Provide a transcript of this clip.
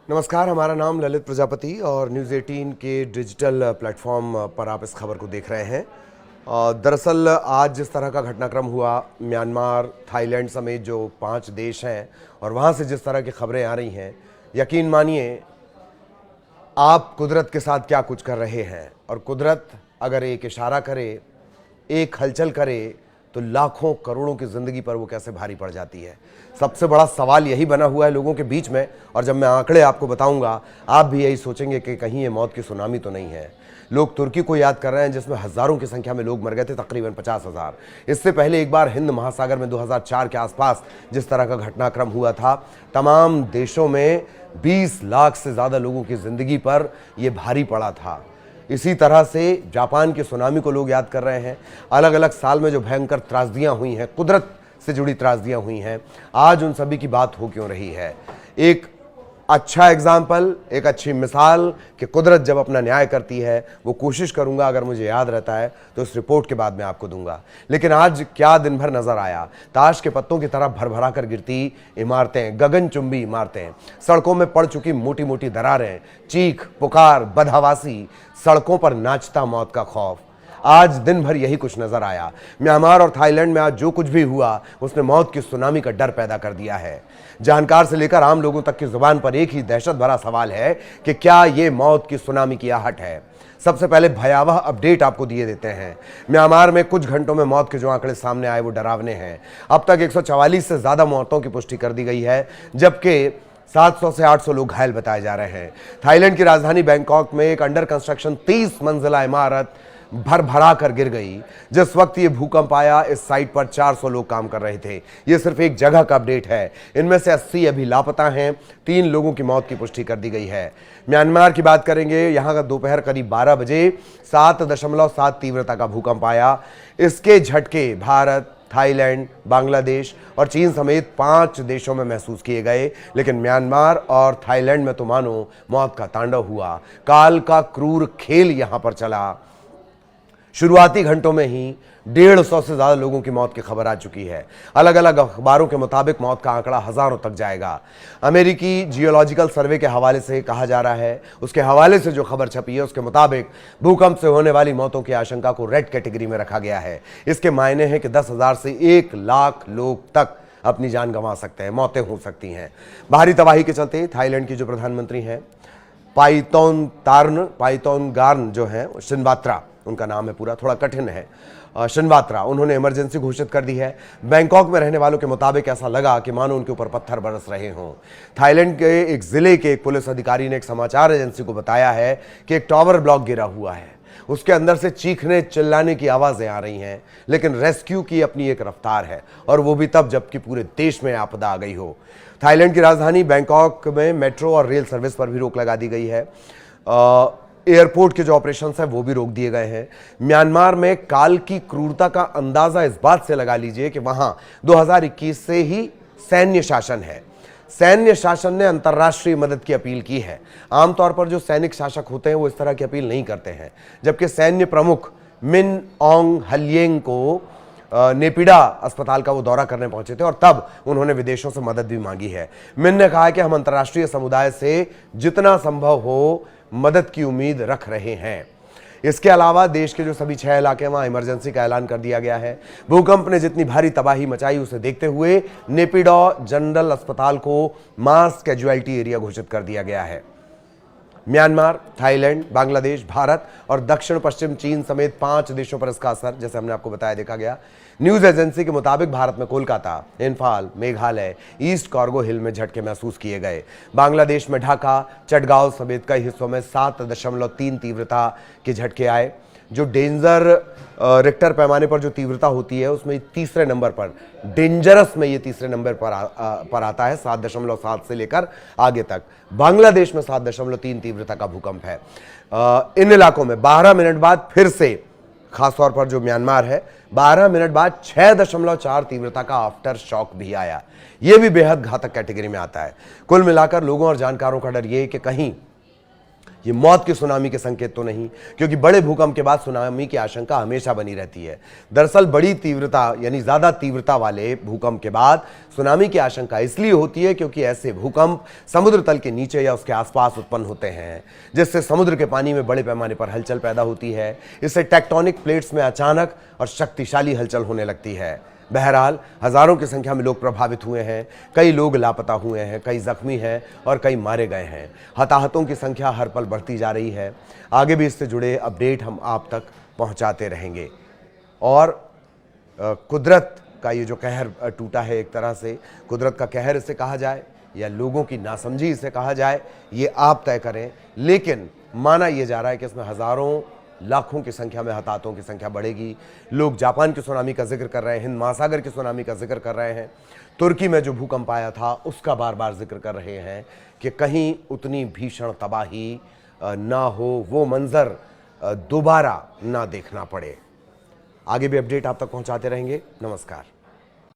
नमस्कार, हमारा नाम ललित प्रजापति और न्यूज़ 18 के डिजिटल प्लेटफॉर्म पर आप इस खबर को देख रहे हैं। दरअसल आज जिस तरह का घटनाक्रम हुआ, म्यांमार, थाईलैंड समेत जो 5 देश हैं और वहाँ से जिस तरह की खबरें आ रही हैं, यकीन मानिए आप कुदरत के साथ क्या कुछ कर रहे हैं। और कुदरत अगर एक इशारा करे, एक हलचल करे, तो लाखों करोड़ों की ज़िंदगी पर वो कैसे भारी पड़ जाती है। सबसे बड़ा सवाल यही बना हुआ है लोगों के बीच में। और जब मैं आंकड़े आपको बताऊंगा, आप भी यही सोचेंगे कि कहीं ये मौत की सुनामी तो नहीं है। लोग तुर्की को याद कर रहे हैं, जिसमें हज़ारों की संख्या में लोग मर गए थे, तकरीबन 50,000। इससे पहले एक बार हिंद महासागर में 2004 के आसपास जिस तरह का घटनाक्रम हुआ था, तमाम देशों में 20 लाख से ज़्यादा लोगों की ज़िंदगी पर यह भारी पड़ा था। इसी तरह से जापान की सुनामी को लोग याद कर रहे हैं। अलग अलग साल में जो भयंकर त्रासदियां हुई हैं, कुदरत से जुड़ी त्रासदियां हुई हैं, आज उन सभी की बात हो क्यों रही है। एक अच्छा एग्जाम्पल, एक अच्छी मिसाल कि कुदरत जब अपना न्याय करती है, वो कोशिश करूंगा, अगर मुझे याद रहता है तो इस रिपोर्ट के बाद मैं आपको दूंगा। लेकिन आज क्या दिन भर नजर आया, ताश के पत्तों की तरह भरभरा कर गिरती इमारतें, गगनचुंबी इमारतें, सड़कों में पड़ चुकी मोटी मोटी दरारें, चीख पुकार, बदहवासी, सड़कों पर नाचता मौत का खौफ। आज दिन भर यही कुछ नजर आया। म्यांमार और थाईलैंड में आज जो कुछ भी हुआ, उसने मौत की सुनामी का डर पैदा कर दिया है। जानकार से लेकर आम लोगों तक की जुबान पर एक ही दहशत भरा सवाल है कि क्या यह मौत की सुनामी की आहट है। सबसे पहले भयावह अपडेट आपको दिए देते हैं। म्यांमार में कुछ घंटों में मौत के जो आंकड़े सामने आए वो डरावने हैं। अब तक 144 से ज्यादा मौतों की पुष्टि कर दी गई है, जबकि 700 से 800 लोग घायल बताए जा रहे हैं। थाईलैंड की राजधानी बैंकॉक में एक अंडर कंस्ट्रक्शन 30 मंजिला इमारत भर भरा कर गिर गई। जिस वक्त ये भूकंप आया, इस साइट पर 400 लोग काम कर रहे थे। ये सिर्फ एक जगह का अपडेट है। इनमें से 80 अभी लापता हैं। 3 लोगों की मौत की पुष्टि कर दी गई है। म्यांमार की बात करेंगे, यहां का दोपहर करीब 12 बजे 7.7 तीव्रता का भूकंप आया। इसके झटके भारत, थाईलैंड, बांग्लादेश और चीन समेत 5 देशों में महसूस किए गए। लेकिन म्यांमार और थाईलैंड में तो मानो मौत का तांडव हुआ। काल का क्रूर खेल यहां पर चला। शुरुआती घंटों में ही 150 से ज्यादा लोगों की मौत की खबर आ चुकी है। अलग अलग अखबारों के मुताबिक मौत का आंकड़ा हजारों तक जाएगा। अमेरिकी जियोलॉजिकल सर्वे के हवाले से कहा जा रहा है, उसके हवाले से जो खबर छपी है उसके मुताबिक भूकंप से होने वाली मौतों की आशंका को रेड कैटेगरी में रखा गया है। इसके मायने हैं कि 10,000 से 1 लाख लोग तक अपनी जान गंवा सकते हैं, मौतें हो सकती हैं। भारी तबाही के चलते थाईलैंड की जो प्रधानमंत्री हैं पाइतोनगार्न जो है, शिनवात्रा उनका नाम है, पूरा थोड़ा कठिन है, शिनवात्रा, उन्होंने इमरजेंसी घोषित कर दी है। बैंकॉक में रहने वालों के मुताबिक ऐसा लगा कि मानो उनके ऊपर पत्थर बरस रहे हों। थाईलैंड के एक जिले के एक पुलिस अधिकारी ने एक समाचार एजेंसी को बताया है कि एक टावर ब्लॉक गिरा हुआ है, उसके अंदर से चीखने चिल्लाने की आवाजें आ रही हैं, लेकिन रेस्क्यू की अपनी एक रफ्तार है, और वो भी तब जबकि पूरे देश में आपदा आ गई हो। थाईलैंड की राजधानी बैंकॉक में मेट्रो और रेल सर्विस पर भी रोक लगा दी गई है। एयरपोर्ट के जो ऑपरेशंस हैं वो भी रोक दिए गए हैं। म्यांमार में काल की क्रूरता का अंदाजा इस बात से लगा लीजिए कि वहां 2021 से ही सैन्य शासन है। सैन्य शासन ने अंतर्राष्ट्रीय मदद की अपील की है। आमतौर पर जो सैनिक शासक होते हैं वो इस तरह की अपील नहीं करते हैं, जबकि सैन्य प्रमुख मिन ऑन्ग हलिएंग को नेपिडा अस्पताल का वो दौरा करने पहुंचे थे और तब उन्होंने विदेशों से मदद भी मांगी है। मिन ने कहा कि हम अंतर्राष्ट्रीय समुदाय से जितना संभव हो मदद की उम्मीद रख रहे हैं। इसके अलावा देश के जो सभी 6 इलाके वहां इमरजेंसी का ऐलान कर दिया गया है। भूकंप ने जितनी भारी तबाही मचाई उसे देखते हुए नेपिडो जनरल अस्पताल को मास कैजुअलिटी एरिया घोषित कर दिया गया है। म्यांमार, थाईलैंड, बांग्लादेश, भारत और दक्षिण पश्चिम चीन समेत 5 देशों पर इसका असर, जैसे हमने आपको बताया, देखा गया। न्यूज एजेंसी के मुताबिक भारत में कोलकाता, इम्फाल, मेघालय, ईस्ट कार्गो हिल में झटके महसूस किए गए। बांग्लादेश में ढाका, चटगांव समेत कई हिस्सों में 7.3 तीव्रता के झटके आए। जो डेंजर रिक्टर पैमाने पर जो तीव्रता होती है उसमें तीसरे नंबर पर, डेंजरस में ये तीसरे नंबर पर आता है, 7.7 से लेकर आगे तक। बांग्लादेश में 7.3 तीव्रता का भूकंप है। इन इलाकों में 12 मिनट बाद फिर से, खासतौर पर जो म्यांमार है, 12 मिनट बाद 6.4 तीव्रता का आफ्टर शॉक भी आया। यह भी बेहद घातक कैटेगरी में आता है। कुल मिलाकर लोगों और जानकारों का डर यह कि कहीं ये मौत के सुनामी के संकेत तो नहीं, क्योंकि बड़े भूकंप के बाद सुनामी की आशंका हमेशा बनी रहती है। दरअसल बड़ी तीव्रता यानी ज्यादा तीव्रता वाले भूकंप के बाद सुनामी की आशंका इसलिए होती है क्योंकि ऐसे भूकंप समुद्र तल के नीचे या उसके आसपास उत्पन्न होते हैं, जिससे समुद्र के पानी में बड़े पैमाने पर हलचल पैदा होती है। इससे टेक्टोनिक प्लेट्स में अचानक और शक्तिशाली हलचल होने लगती है। बहरहाल हजारों की संख्या में लोग प्रभावित हुए हैं, कई लोग लापता हुए हैं, कई जख्मी हैं और कई मारे गए हैं। हताहतों की संख्या हर पल बढ़ती जा रही है। आगे भी इससे जुड़े अपडेट हम आप तक पहुंचाते रहेंगे। और कुदरत का ये जो कहर टूटा है, एक तरह से कुदरत का कहर इसे कहा जाए या लोगों की नासमझी इसे कहा जाए, ये आप तय करें। लेकिन माना यह जा रहा है कि इसमें हजारों लाखों की संख्या में हताहतों की संख्या बढ़ेगी। लोग जापान की सुनामी का जिक्र कर रहे हैं, हिंद महासागर की सुनामी का जिक्र कर रहे हैं, तुर्की में जो भूकंप आया था उसका बार बार जिक्र कर रहे हैं कि कहीं उतनी भीषण तबाही ना हो, वो मंजर दोबारा ना देखना पड़े। आगे भी अपडेट आप तक पहुंचाते रहेंगे। नमस्कार।